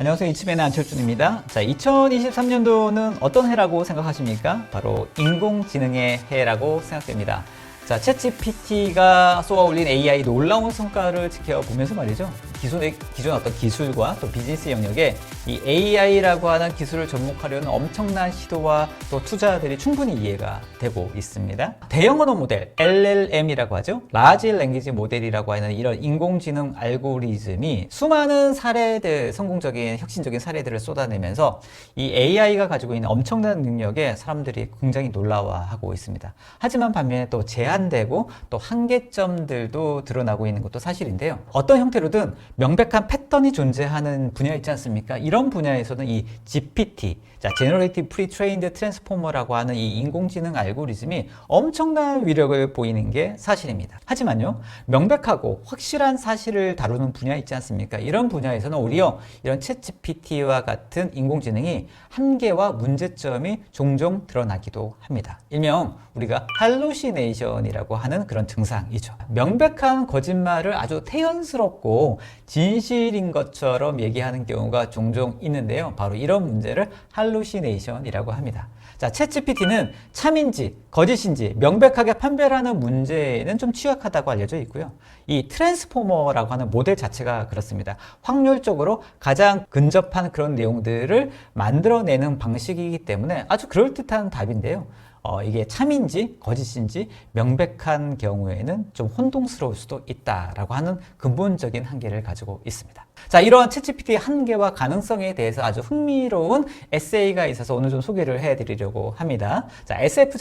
안녕하세요. 이츠맨의 안철준입니다. 자, 2023년도는 어떤 해라고 생각하십니까? 바로 인공지능의 해라고 생각됩니다. 자, 챗GPT가 쏘아올린 AI 놀라운 성과를 지켜보면서 말이죠. 기존 어떤 기술과 또 비즈니스 영역에 이 AI라고 하는 기술을 접목하려는 엄청난 시도와 또 투자들이 충분히 이해가 되고 있습니다. 대형 언어 모델, LLM이라고 하죠. 라지 랭귀지 모델이라고 하는 이런 인공지능 알고리즘이 수많은 사례들, 성공적인 혁신적인 사례들을 쏟아내면서 이 AI가 가지고 있는 엄청난 능력에 사람들이 굉장히 놀라워하고 있습니다. 하지만 반면에 또 제한되고 또 한계점들도 드러나고 있는 것도 사실인데요. 어떤 형태로든 명백한 패턴이 존재하는 분야 있지 않습니까? 이런 분야에서는 이 GPT, 자, Generative Pre-trained Transformer라고 하는 이 인공지능 알고리즘이 엄청난 위력을 보이는 게 사실입니다. 하지만요, 명백하고 확실한 사실을 다루는 분야 있지 않습니까? 이런 분야에서는 오히려 이런 챗GPT와 같은 인공지능이 한계와 문제점이 종종 드러나기도 합니다. 일명 우리가 할루시네이션이라고 하는 그런 증상이죠. 명백한 거짓말을 아주 태연스럽고 진실인 것처럼 얘기하는 경우가 종종 있는데요. 바로 이런 문제를 할루시네이션이라고 합니다. 자, 챗GPT는 참인지 거짓인지 명백하게 판별하는 문제에는 좀 취약하다고 알려져 있고요. 이 트랜스포머라고 하는 모델 자체가 그렇습니다. 확률적으로 가장 근접한 그런 내용들을 만들어내는 방식이기 때문에 아주 그럴듯한 답인데요. 이게 참인지 거짓인지 명백한 경우에는 좀 혼동스러울 수도 있다라고 하는 근본적인 한계를 가지고 있습니다. 자, 이러한 챗GPT의 한계와 가능성에 대해서 아주 흥미로운 에세이가 있어서 오늘 좀 소개를 해드리려고 합니다. 자, SF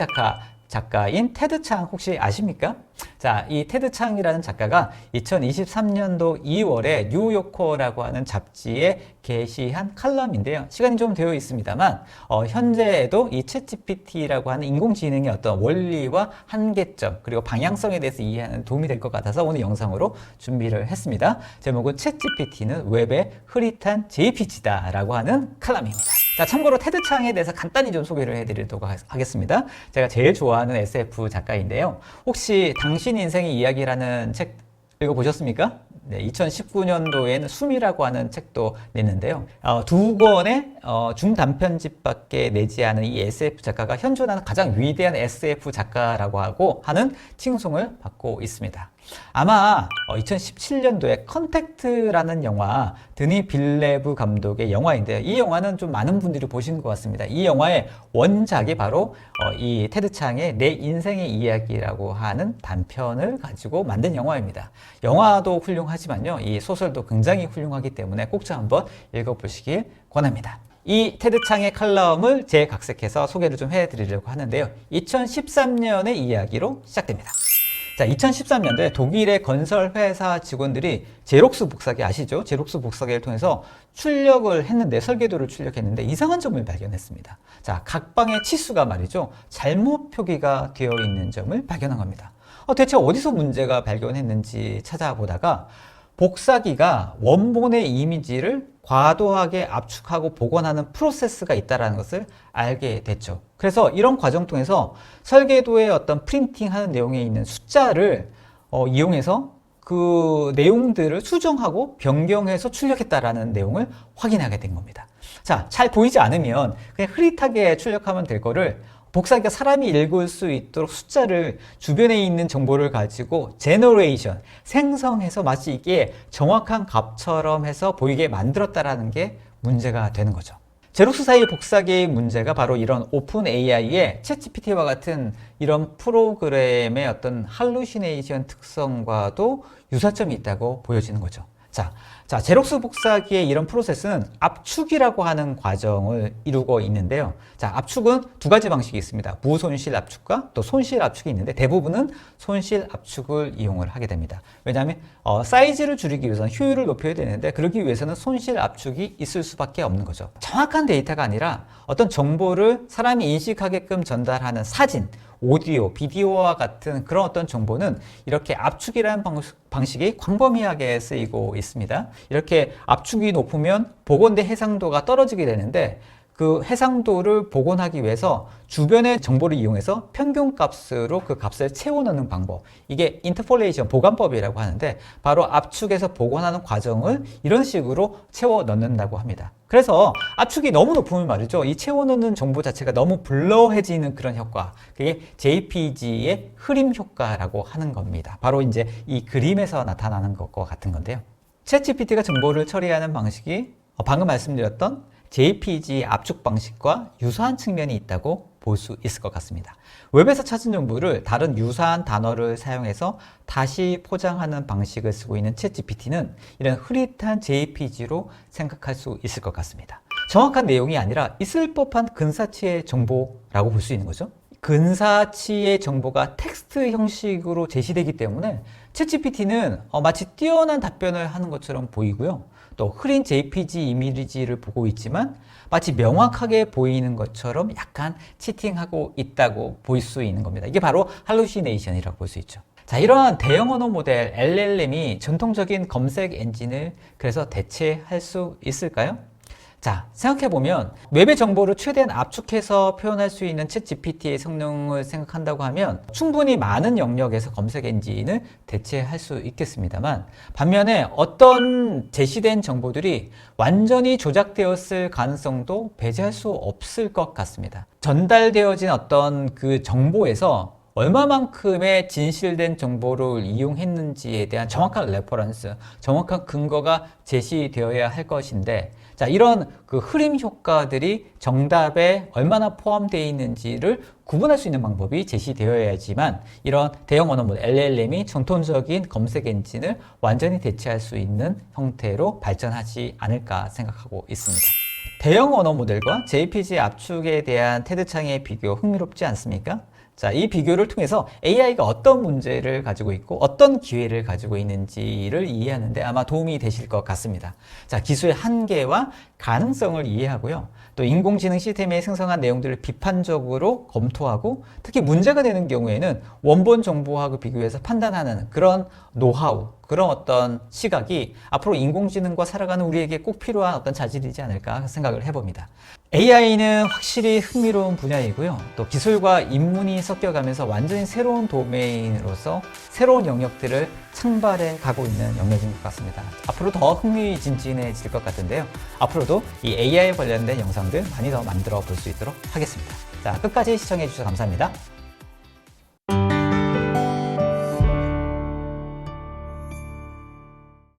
작가인 테드 창 혹시 아십니까? 자, 이 테드 창이라는 작가가 2023년도 2월에 뉴요커라고 하는 잡지에 게시한 칼럼인데요. 시간이 좀 되어 있습니다만 현재에도 이 챗GPT라고 하는 인공지능의 어떤 원리와 한계점 그리고 방향성에 대해서 이해하는 도움이 될 것 같아서 오늘 영상으로 준비를 했습니다. 제목은 챗GPT는 웹의 흐릿한 JPG다 라고 하는 칼럼입니다. 자, 참고로 테드 창에 대해서 간단히 좀 소개를 해드리도록 하겠습니다. 제가 제일 좋아하는 SF 작가인데요. 혹시 당신 인생의 이야기라는 책 읽어보셨습니까? 네, 2019년도에는 숨이라고 하는 책도 냈는데요. 두 권의 중단편집밖에 내지 않은 이 SF 작가가 현존하는 가장 위대한 SF 작가라고 하는 칭송을 받고 있습니다. 아마 2017년도에 컨택트라는 영화, 드니 빌레브 감독의 영화인데요. 이 영화는 좀 많은 분들이 보신 것 같습니다. 이 영화의 원작이 바로 이 테드 창의 내 인생의 이야기라고 하는 단편을 가지고 만든 영화입니다. 영화도 훌륭하지만요, 이 소설도 굉장히 훌륭하기 때문에 꼭 좀 한번 읽어보시길 권합니다. 이 테드 창의 칼럼을 재각색해서 소개를 좀 해드리려고 하는데요. 2013년의 이야기로 시작됩니다. 자, 2013년도에 독일의 건설회사 직원들이 제록스 복사기 아시죠? 제록스 복사기를 통해서 설계도를 출력했는데 이상한 점을 발견했습니다. 자, 각 방의 치수가 말이죠, 잘못 표기가 되어 있는 점을 발견한 겁니다. 대체 어디서 문제가 발견했는지 찾아보다가 복사기가 원본의 이미지를 과도하게 압축하고 복원하는 프로세스가 있다는 것을 알게 됐죠. 그래서 이런 과정 통해서 설계도의 어떤 프린팅하는 내용에 있는 숫자를 이용해서 그 내용들을 수정하고 변경해서 출력했다라는 내용을 확인하게 된 겁니다. 자, 잘 보이지 않으면 그냥 흐릿하게 출력하면 될 거를 복사기가 사람이 읽을 수 있도록 숫자를 주변에 있는 정보를 가지고 제너레이션, 생성해서 마치 이게 정확한 값처럼 해서 보이게 만들었다라는 게 문제가 되는 거죠. 제록스사의 복사기의 문제가 바로 이런 오픈 AI의 챗GPT와 같은 이런 프로그램의 어떤 할루시네이션 특성과도 유사점이 있다고 보여지는 거죠. 자, 제록스 복사기의 이런 프로세스는 압축이라고 하는 과정을 이루고 있는데요. 자, 압축은 두 가지 방식이 있습니다. 무손실 압축과 또 손실 압축이 있는데 대부분은 손실 압축을 이용을 하게 됩니다. 왜냐하면 사이즈를 줄이기 위해서는 효율을 높여야 되는데 그러기 위해서는 손실 압축이 있을 수밖에 없는 거죠. 정확한 데이터가 아니라 어떤 정보를 사람이 인식하게끔 전달하는 사진, 오디오, 비디오와 같은 그런 어떤 정보는 이렇게 압축이라는 방식이 광범위하게 쓰이고 있습니다. 이렇게 압축이 높으면 복원된 해상도가 떨어지게 되는데 그 해상도를 복원하기 위해서 주변의 정보를 이용해서 평균값으로 그 값을 채워 넣는 방법, 이게 인터폴레이션 보관법이라고 하는데 바로 압축해서 복원하는 과정을 이런 식으로 채워 넣는다고 합니다. 그래서 압축이 너무 높으면 말이죠, 이 채워 넣는 정보 자체가 너무 블러해지는 그런 효과, 그게 JPG의 흐림 효과라고 하는 겁니다. 바로 이제 이 그림에서 나타나는 것과 같은 건데요. 챗GPT가 정보를 처리하는 방식이 방금 말씀드렸던 JPG 압축 방식과 유사한 측면이 있다고 볼 수 있을 것 같습니다. 웹에서 찾은 정보를 다른 유사한 단어를 사용해서 다시 포장하는 방식을 쓰고 있는 챗GPT는 이런 흐릿한 JPG로 생각할 수 있을 것 같습니다. 정확한 내용이 아니라 있을 법한 근사치의 정보라고 볼 수 있는 거죠. 근사치의 정보가 텍스트 형식으로 제시되기 때문에 챗GPT는 마치 뛰어난 답변을 하는 것처럼 보이고요. 또 흐린 JPG 이미지를 보고 있지만 마치 명확하게 보이는 것처럼 약간 치팅하고 있다고 볼 수 있는 겁니다. 이게 바로 할루시네이션이라고 볼 수 있죠. 자, 이러한 대형 언어 모델 LLM이 전통적인 검색 엔진을 그래서 대체할 수 있을까요? 자, 생각해보면 웹의 정보를 최대한 압축해서 표현할 수 있는 챗GPT의 성능을 생각한다고 하면 충분히 많은 영역에서 검색 엔진을 대체할 수 있겠습니다만, 반면에 어떤 제시된 정보들이 완전히 조작되었을 가능성도 배제할 수 없을 것 같습니다. 전달되어진 어떤 그 정보에서 얼마만큼의 진실된 정보를 이용했는지에 대한 정확한 레퍼런스, 정확한 근거가 제시되어야 할 것인데, 자, 이런 그 흐림 효과들이 정답에 얼마나 포함되어 있는지를 구분할 수 있는 방법이 제시되어야지만 이런 대형 언어 모델 LLM이 전통적인 검색 엔진을 완전히 대체할 수 있는 형태로 발전하지 않을까 생각하고 있습니다. 대형 언어 모델과 JPG 압축에 대한 테드 창의 비교 흥미롭지 않습니까? 자, 이 비교를 통해서 AI가 어떤 문제를 가지고 있고 어떤 기회를 가지고 있는지를 이해하는 데 아마 도움이 되실 것 같습니다. 자, 기술의 한계와 가능성을 이해하고요. 또 인공지능 시스템이 생성한 내용들을 비판적으로 검토하고 특히 문제가 되는 경우에는 원본 정보하고 비교해서 판단하는 그런 노하우, 그런 어떤 시각이 앞으로 인공지능과 살아가는 우리에게 꼭 필요한 어떤 자질이지 않을까 생각을 해봅니다. AI는 확실히 흥미로운 분야이고요. 또 기술과 인문이 섞여가면서 완전히 새로운 도메인으로서 새로운 영역들을 창발해 가고 있는 영역인 것 같습니다. 앞으로 더 흥미진진해질 것 같은데요. 앞으로도 이 AI 관련된 영상들 많이 더 만들어 볼 수 있도록 하겠습니다. 자, 끝까지 시청해 주셔서 감사합니다.